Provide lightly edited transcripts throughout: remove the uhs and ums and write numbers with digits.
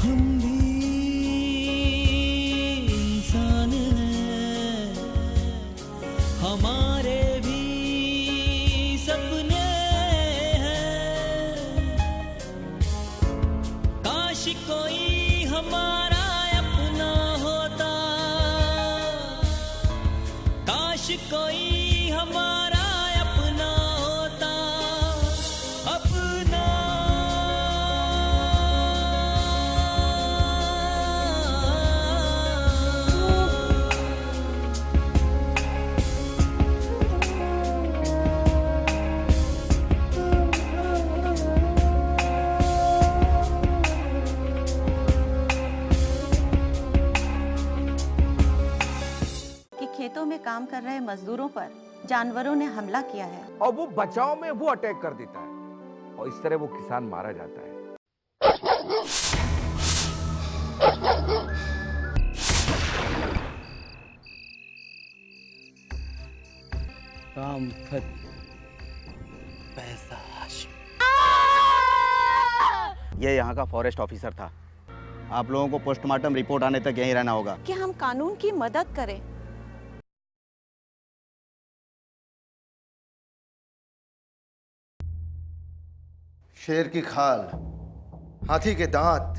हम भी इंसान हैं, हमारे भी सपने हैं। काश कोई हमारा अपना होता, काश कोई हमारा अपना होता, अपना। कि खेतों में काम कर रहे मजदूरों पर जानवरों ने हमला किया है और वो बचाव में वो अटैक कर देता है और इस तरह वो किसान मारा जाता है। काम खत्म, पैसा हाशिम। ये यहाँ का फॉरेस्ट ऑफिसर था। आप लोगों को पोस्टमार्टम रिपोर्ट आने तक यहीं रहना होगा। कि हम कानून की मदद करें। शेर की खाल, हाथी के दांत,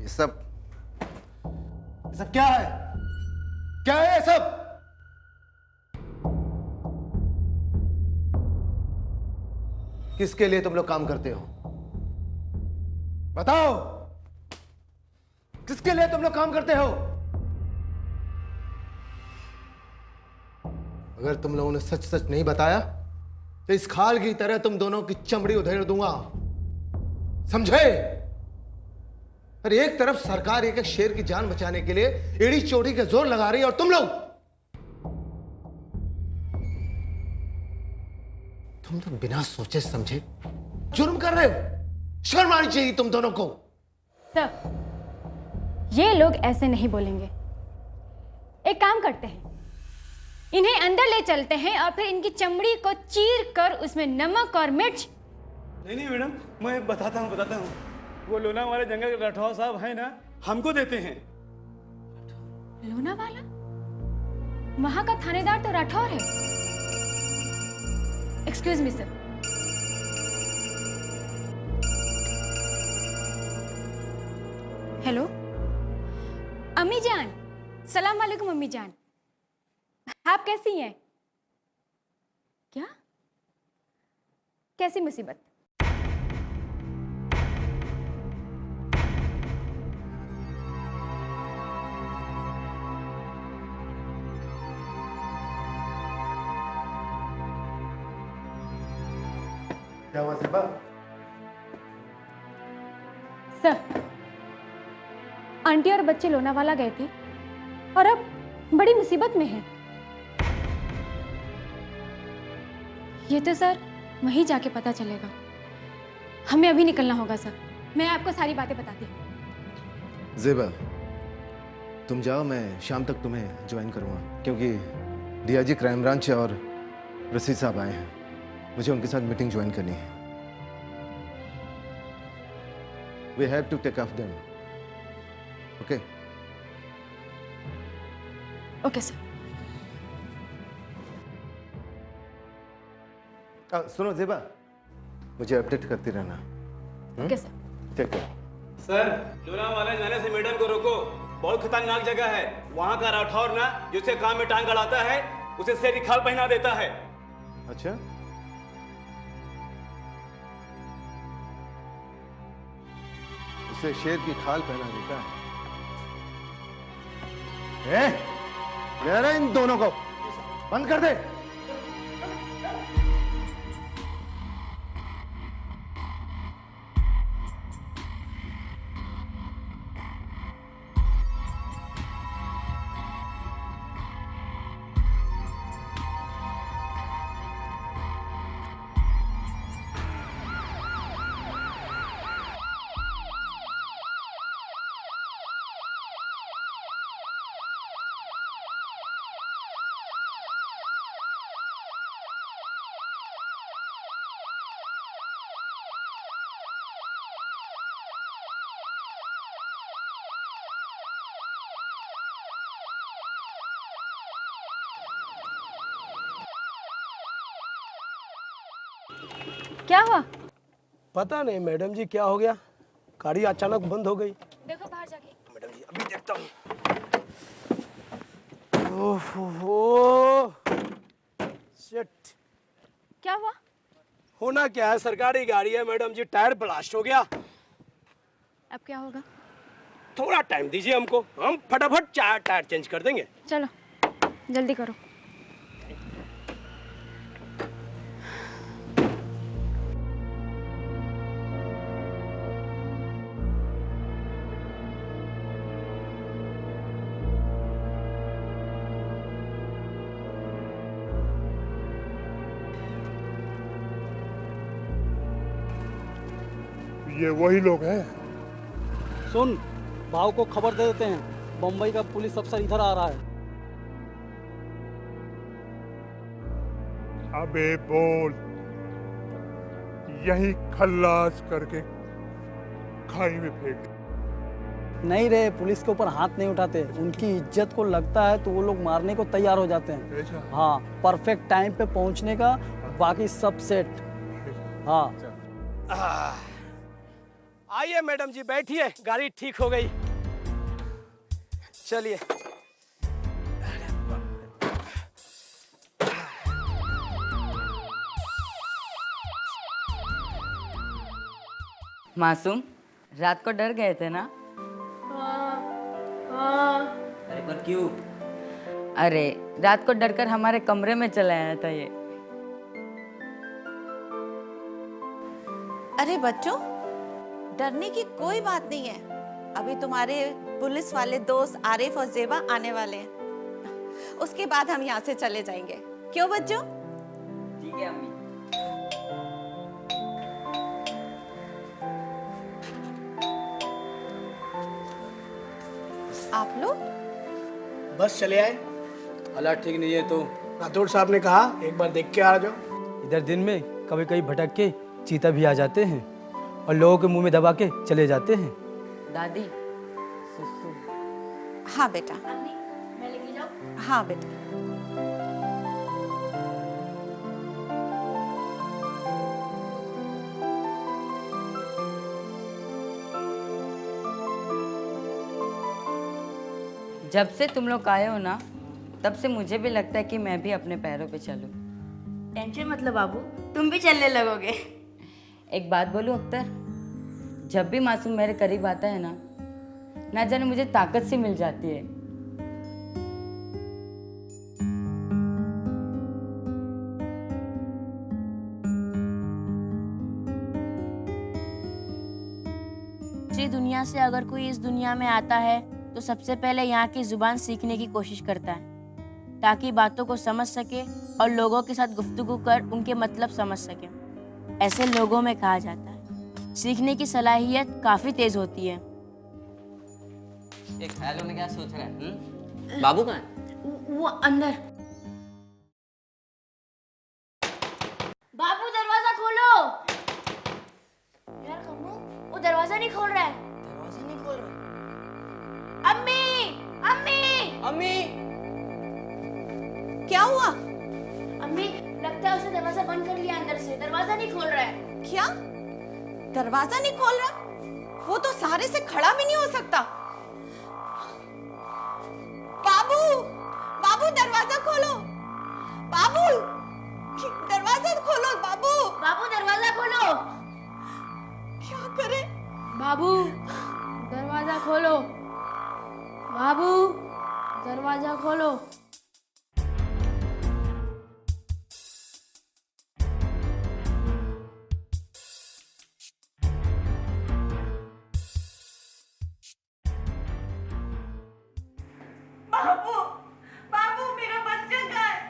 ये सब क्या है? क्या है ये सब? किसके लिए तुम लोग काम करते हो? बताओ, किसके लिए तुम लोग काम करते हो? अगर तुम लोगों ने सच सच नहीं बताया तो इस खाल की तरह तुम दोनों की चमड़ी उधेड़ दूंगा, समझे? अरे एक तरफ सरकार एक एक शेर की जान बचाने के लिए एड़ी चोटी का जोर लगा रही है और तुम तो बिना सोचे समझे जुर्म कर रहे हो। शर्म आनी चाहिए तुम दोनों को। सर, ये लोग ऐसे नहीं बोलेंगे। एक काम करते हैं, इन्हें अंदर ले चलते हैं और फिर इनकी चमड़ी को चीर कर उसमें नमक और मिर्च। नहीं मैडम, मैं बताता हूँ। वो लोनावाला जंगल के राठौर साहब हैं ना, हमको देते हैं। लोनावाला? वहां का थानेदार तो राठौर है। Excuse me sir. हेलो अम्मी जान, सलाम वालेकुम अम्मी जान। आप कैसी हैं? क्या? कैसी मुसीबत? क्या हुआ सिपा? सर, आंटी और बच्चे लोनावाला गए थे और अब बड़ी मुसीबत में हैं। ये तो सर वहीं जाके पता चलेगा। हमें अभी निकलना होगा सर। मैं आपको सारी बातें बताती हूँ। ज़ेबा, तुम जाओ, मैं शाम तक तुम्हें ज्वाइन करूंगा, क्योंकि डीआईजी क्राइम ब्रांच और रशीद साहब आए हैं। मुझे उनके साथ मीटिंग ज्वाइन करनी है। We have to take off them. Okay? Okay sir. सुनो ज़ेबा, मुझे अपडेट करती रहना। Okay sir. Take care. Sir, Lonavala जाने से मैडम को रोको। बहुत खतरनाक जगह है। वहाँ का राठौर ना, जिससे काम में टांग अड़ाता है, उसे शेर की खाल पहना देता है। अच्छा, उसे शेर की खाल पहना देता है। ले रहे इन दोनों को बंद कर दे। क्या हुआ? पता नहीं मैडम जी क्या हो गया, गाड़ी अचानक बंद हो गई। देखो बाहर जाके। मैडम जी अभी देखता हूँ। ओहो शिट। क्या हुआ? होना क्या है, सरकारी गाड़ी है मैडम जी, टायर ब्लास्ट हो गया। अब क्या होगा? थोड़ा टाइम दीजिए हमको, हम फटाफट टायर चेंज कर देंगे। चलो जल्दी करो। ये वही लोग हैं। सुन, भाव को खबर दे देते हैं, बम्बई का पुलिस अफसर इधर आ रहा है। अबे बोल, यही खल्लास करके खाई में फेंक दे। नहीं रे, पुलिस के ऊपर हाथ नहीं उठाते, उनकी इज्जत को लगता है तो वो लोग मारने को तैयार हो जाते हैं। हाँ, परफेक्ट टाइम पे पहुंचने का, बाकी सब सेट। हाँ आइए मैडम जी बैठिए, गाड़ी ठीक हो गई। चलिए। मासूम, रात को डर गए थे ना? अरे पर क्यों? अरे रात को डरकर हमारे कमरे में चला आया था ये। अरे बच्चों, डरने की कोई बात नहीं है। अभी तुम्हारे पुलिस वाले दोस्त आरिफ और जेबा आने वाले हैं, उसके बाद हम यहाँ से चले जाएंगे। क्यों बच्चों? ठीक है अम्मी। आप लोग बस चले आए। हालात ठीक नहीं है तो राठौड़ साहब ने कहा एक बार देख के आ जाओ। इधर दिन में कभी कभी भटक के चीता भी आ जाते हैं और लोगों के मुंह में दबा के चले जाते हैं। दादी, सुसु। हाँ बेटा। मैं लेके जाऊँ? हाँ बेटा। जब से तुम लोग आए हो ना, तब से मुझे भी लगता है कि मैं भी अपने पैरों पे चलूं। टेंशन मतलब बाबू, तुम भी चलने लगोगे। एक बात बोलूं अख्तर, जब भी मासूम मेरे करीब आता है ना जाने मुझे ताकत सी मिल जाती है। दूसरी दुनिया से अगर कोई इस दुनिया में आता है तो सबसे पहले यहाँ की जुबान सीखने की कोशिश करता है, ताकि बातों को समझ सके और लोगों के साथ गुफ्तगू कर उनके मतलब समझ सके। ऐसे लोगों में कहा जाता है सीखने की सलाहियत काफी तेज होती है। एक ख्यालों में क्या सोच रहा है? बाबू कहाँ है? वो अंदर। बाबू दरवाजा खोलो। यार कमू, वो दरवाजा नहीं खोल रहा है। दरवाजा नहीं खोल रहा। अम्मी, अम्मी, अम्मी, क्या हुआ? अम्मी, लगता है उसने दरवाजा बंद कर लिया अंदर से, दरवाजा नहीं खोल रहा है। क्या? दरवाजा नहीं खोल रहा? वो तो सहारे से खड़ा भी नहीं हो सकता। बाबू, बाबू दरवाजा खोलो। बाबू, दरवाजा खोलो बाबू। बाबू दरवाजा खोलो। क्या करे? बाबू दरवाजा खोलो। बाबू दरवाजा खोलो। बाबू, बाबू मेरा बच्चा कहाँ है?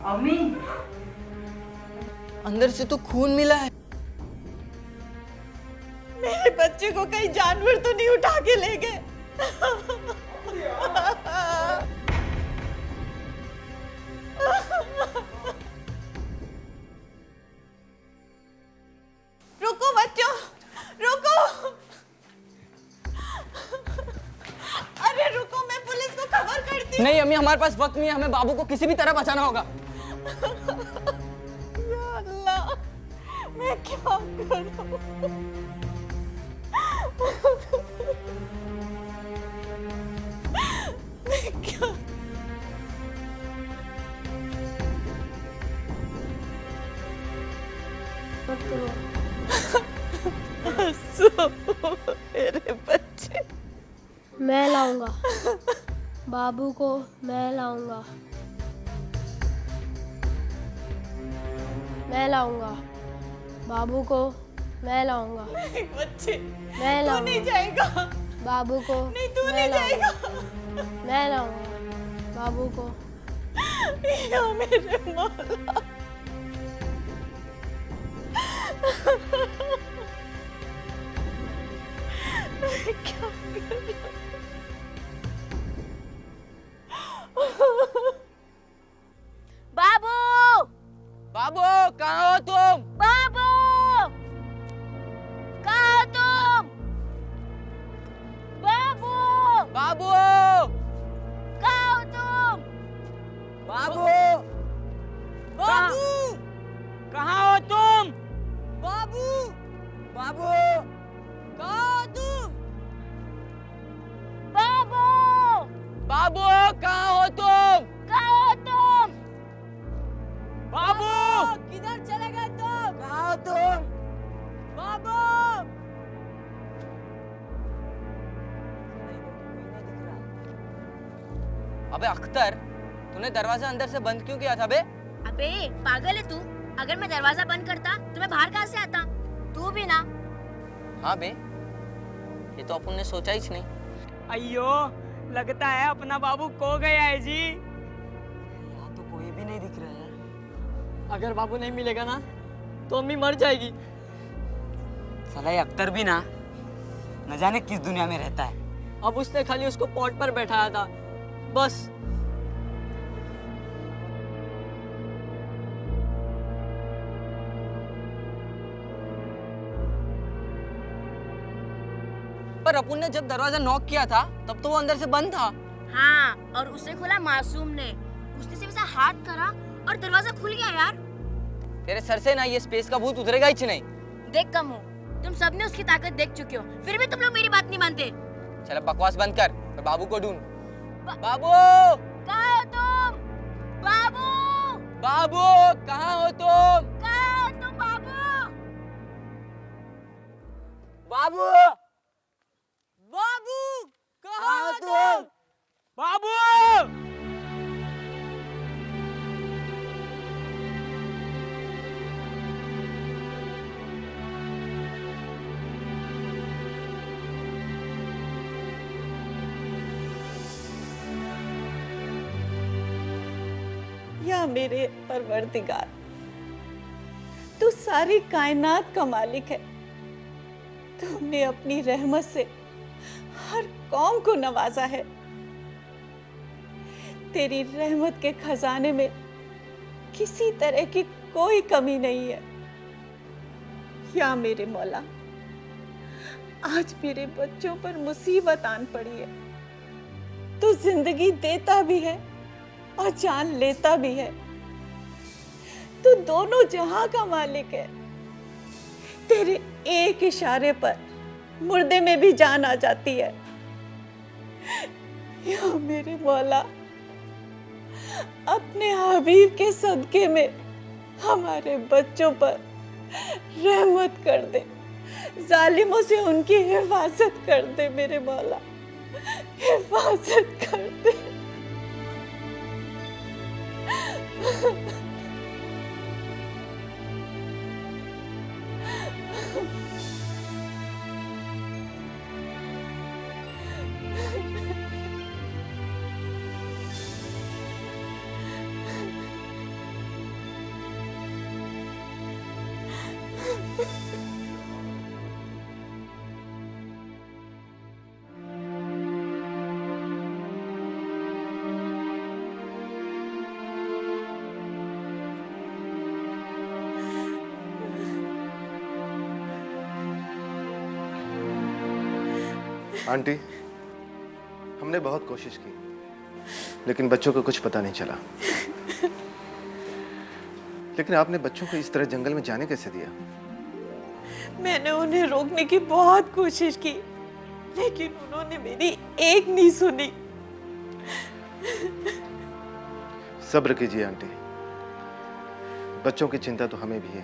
अम्मी, अंदर से तो खून मिला है। मेरे बच्चे को कहीं जानवर तो नहीं उठा के ले गए? नहीं अम्मी, हमारे पास वक्त नहीं है, हमें बाबू को किसी भी तरह बचाना होगा। या अल्लाह, मैं क्या करूं? मैं क्या? मेरे बच्चे, मैं लाऊंगा बाबू को, मैं लाऊंगा, मैं लाऊंगा बाबू को, मैं लाऊंगा बच्चे, मैं तू लाऊंगा नहीं जाएगा। बाबू को, नहीं, तू मैं नहीं लाऊंगा, जाएगा। मैं लाऊंगा बाबू को। या मेरे मौला। मैं क्या करूं? बाबू, बाबू कहाँ हो तुम? बाबू, कहाँ हो तुम? बाबू, बाबू, कहाँ हो तुम? बाबू, बाबू, कहाँ हो तुम? बाबू, बाबू, कहाँ हो तुम? बाबू, बाबू, कहाँ हो तुम? कहाँ हो तुम? बाबू, किधर चले गए तुम? कहाँ हो तुम? बाबू, अबे अख्तर, तूने दरवाजा अंदर से बंद क्यों किया था बे? अबे पागल है तू? अगर मैं दरवाजा बंद करता तो मैं बाहर कहाँ से आता? तू भी ना। हाँ बे, ये तो अपन ने सोचा ही नहीं। अयो, लगता है अपना बाबू खो गया है जी। यहाँ तो कोई भी नहीं दिख रहा है। अगर बाबू नहीं मिलेगा ना तो अम्मी मर जाएगी। साला ये अख्तर भी ना, न जाने किस दुनिया में रहता है। अब उसने खाली उसको पॉट पर बैठाया था, बस। पर अपुन ने जब दरवाजा नॉक किया था तब तो वो अंदर से बंद था। हाँ, और उसे खोला मासूम ने। उसने सिर्फ ऐसा हाथ करा और दरवाजा खुल गया यार। तेरे सर से ना ये स्पेस का भूत उतरेगा ही नहीं। देख कमू, तुम सबने उसकी ताकत देख चुके हो, फिर भी तुम लोग मेरी बात नहीं मानते। चल बकवास बंद कर, मैं बाबू को ढूंढ। बाबू, कहाँ हो तुम? बाबू, बाबू, कहाँ हो तुम? कहाँ हो तुम बाबू? बाबू, बाबू, कहाँ हो तुम? बाबू, या मेरे परवरदिगार, तू सारी कायनात का मालिक है। तुमने अपनी रहमत से हर कौम को नवाजा है। तेरी रहमत के खजाने में किसी तरह की कोई कमी नहीं है। या मेरे मौला, आज मेरे बच्चों पर मुसीबत आन पड़ी है। तू जिंदगी देता भी है और जान लेता भी है। तू दोनों जहां का मालिक है। तेरे एक इशारे पर मुर्दे में भी जान आ जाती है। या मेरे मौला, अपने हबीब के सदके में हमारे बच्चों पर रहमत कर दे। जालिमों से उनकी हिफाजत कर दे मेरे मौला, हिफाजत कर दे। आंटी, हमने बहुत कोशिश की, लेकिन बच्चों को कुछ पता नहीं चला। लेकिन आपने बच्चों को इस तरह जंगल में जाने कैसे दिया? मैंने उन्हें रोकने की बहुत कोशिश की, लेकिन उन्होंने मेरी एक नहीं सुनी। सब्र कीजिए आंटी, बच्चों की चिंता तो हमें भी है,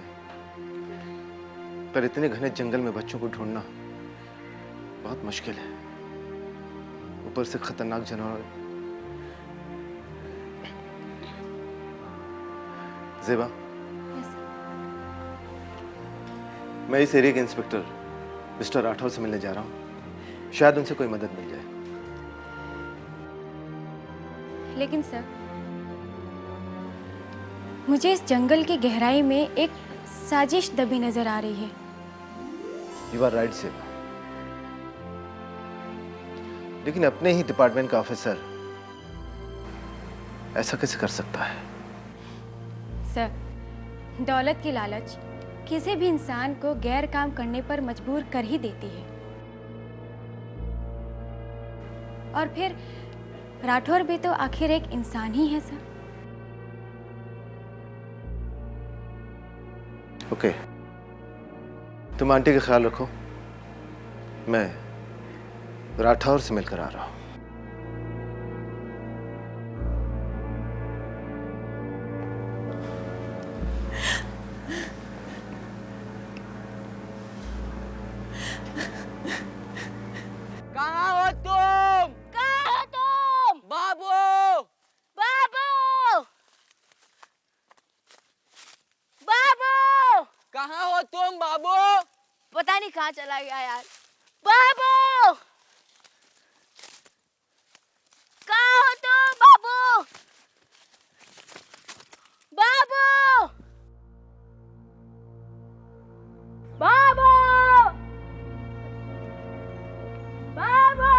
पर इतने घने जंगल में बच्चों को ढूंढना बहुत मुश्किल है, ऊपर से खतरनाक जानवर। ज़ेबा, मैं इस एरिया के इंस्पेक्टर मिस्टर राठौर से मिलने जा रहा हूँ, शायद उनसे कोई मदद मिल जाए। लेकिन सर, मुझे इस जंगल की गहराई में एक साजिश दबी नजर आ रही है। यू आर राइट ज़ेबा, लेकिन अपने ही डिपार्टमेंट का ऑफिसर ऐसा कैसे कर सकता है? सर, दौलत की लालच किसी भी इंसान को गैर काम करने पर मजबूर कर ही देती है। और फिर राठौर भी तो आखिर एक इंसान ही है सर। ओके, तुम आंटी का ख्याल रखो, मैं राठौर से मिलकर आ रहा हूं। कहाँ हो तुम? कहाँ हो तुम? बाबू! बाबू! बाबू! कहाँ हो तुम बाबू? पता नहीं कहाँ चला गया यार। बाबू! कहाँ हो तुम बाबू? बाबू! बाबू! बाबू!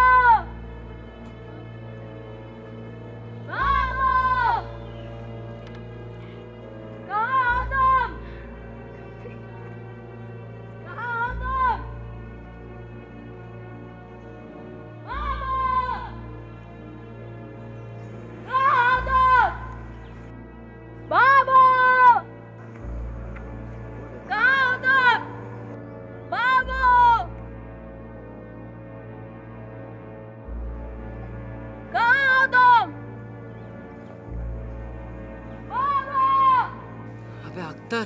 बाबू! कहाँ हो तुम? कहाँ हो तुम? बाबू! कहाँ हो तुम? बाबू! कहाँ हो तुम? बाबू! कहाँ हो तुम? बाबू! अबे अख्तर,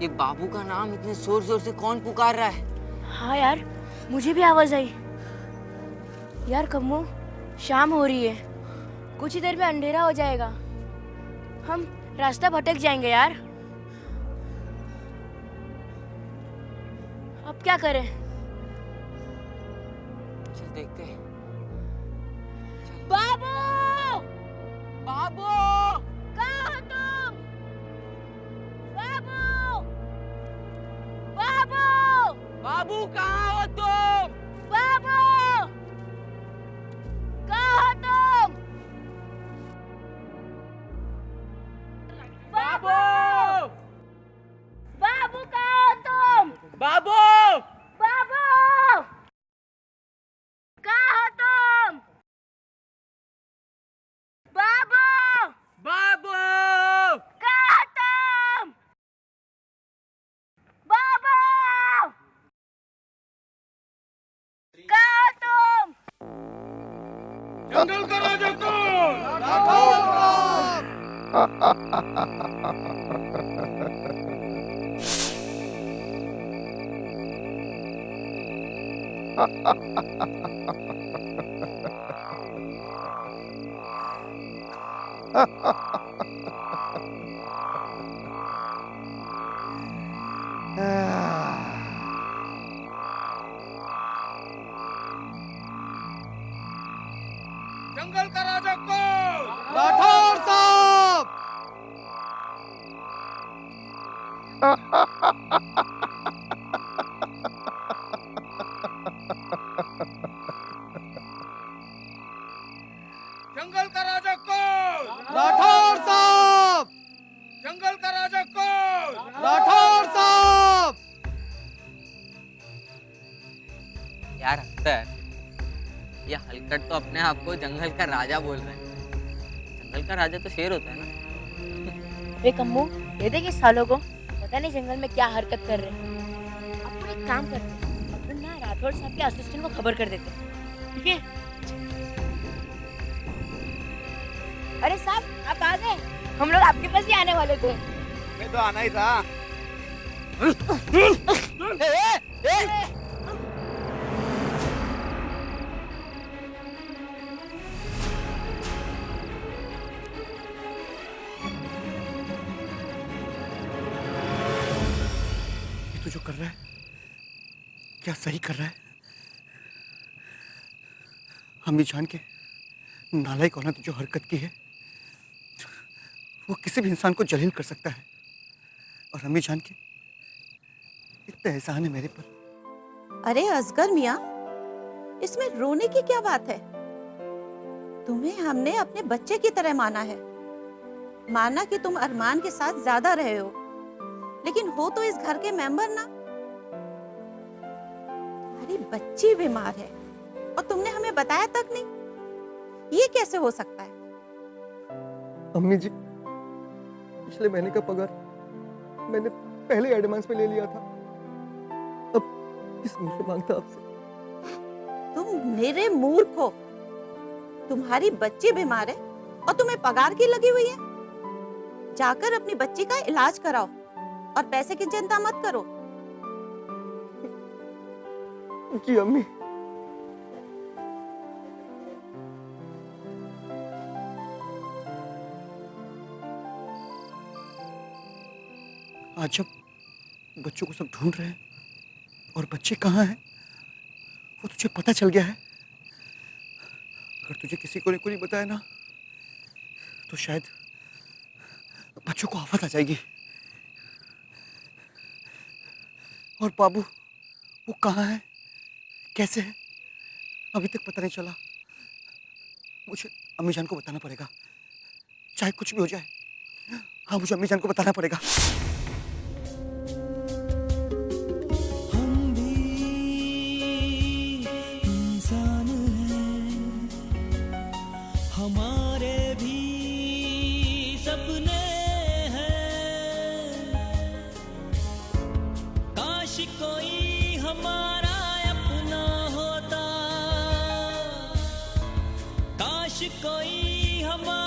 ये बाबू का नाम इतने जोर जोर से कौन पुकार रहा है? हाँ यार, मुझे भी आवाज आई। यार कम्मो, शाम हो रही है, कुछ ही देर में अंधेरा हो जाएगा, हम रास्ता भटक जाएंगे यार। अब क्या करें? चल देखते हैं। बाबू! बाबू! कहाँ हो तुम? बाबू! बाबू! बाबू कहाँ हो तुम? बाबू! कहाँ हो तुम? बाबू! बाबू कहाँ हो तुम? बाबू! बाबू! कहाँ हो तुम? बाबू! बाबू! कहाँ हो तुम? बाबू! कहाँ हो तुम? जंगल का राजा कौन? जंगल का राजा कौन? राठौर साहब! जंगल का राजा कौन? राठौर साहब! जंगल का राजा कौन? राठौर साहब! यार अख्तर, ये हलकट तो अपने आप को जंगल का राजा बोल रहे हैं। जंगल का राजा तो शेर होता है ना। वे कम्मू, ये देखिए सालों को पता नहीं जंगल में क्या हरकत कर रहे हैं। अपन एक काम करते हैं, अपन ना राठौड़ साहब के असिस्टेंट को खबर कर देते हैं, ठीक है? अरे साहब, आप आ गए। हम लोग आपके पास ही आने वाले थे। मैं तो आना ही था। ये तो जो कर रहा है क्या सही कर रहा है? हम भी जान के नालायक औरत जो हरकत की है वो किसी भी इंसान को जलील कर सकता है, और हम भी जान के इतना एहसान है मेरे पर। अरे असगर मियाँ, इसमें रोने की क्या बात है? तुम्हें हमने अपने बच्चे की तरह माना है। माना कि तुम अरमान के साथ ज्यादा रहे हो, लेकिन हो तो इस घर के मेंबर ना। तुम्हारी बच्ची बीमार है और तुमने हमें बताया तक नहीं। ये कैसे हो सकता है? अम्मी जी, पिछले महीने का पगार मैंने पहले एडवांस में ले लिया था, अब इस मुंह से मांगता आपसे। तुम मेरे मूर्ख हो। तुम्हारी बच्ची बीमार है और तुम्हें पगार की लगी हुई है। जाकर अपनी बच्ची का इलाज कराओ और पैसे की चिंता मत करो। जी अम्मी। आज जब बच्चों को सब ढूंढ रहे हैं और बच्चे कहाँ हैं वो तुझे पता चल गया है। अगर तुझे किसी को नहीं बताया ना तो शायद बच्चों को आफत आ जाएगी। और बाबू वो कहाँ है, कैसे है, अभी तक पता नहीं चला। मुझे अम्मी जान को बताना पड़ेगा, चाहे कुछ भी हो जाए। हाँ, मुझे अम्मी जान को बताना पड़ेगा। हमारे भी सपने हैं, काश कोई हमारा अपना होता, काश कोई हमारा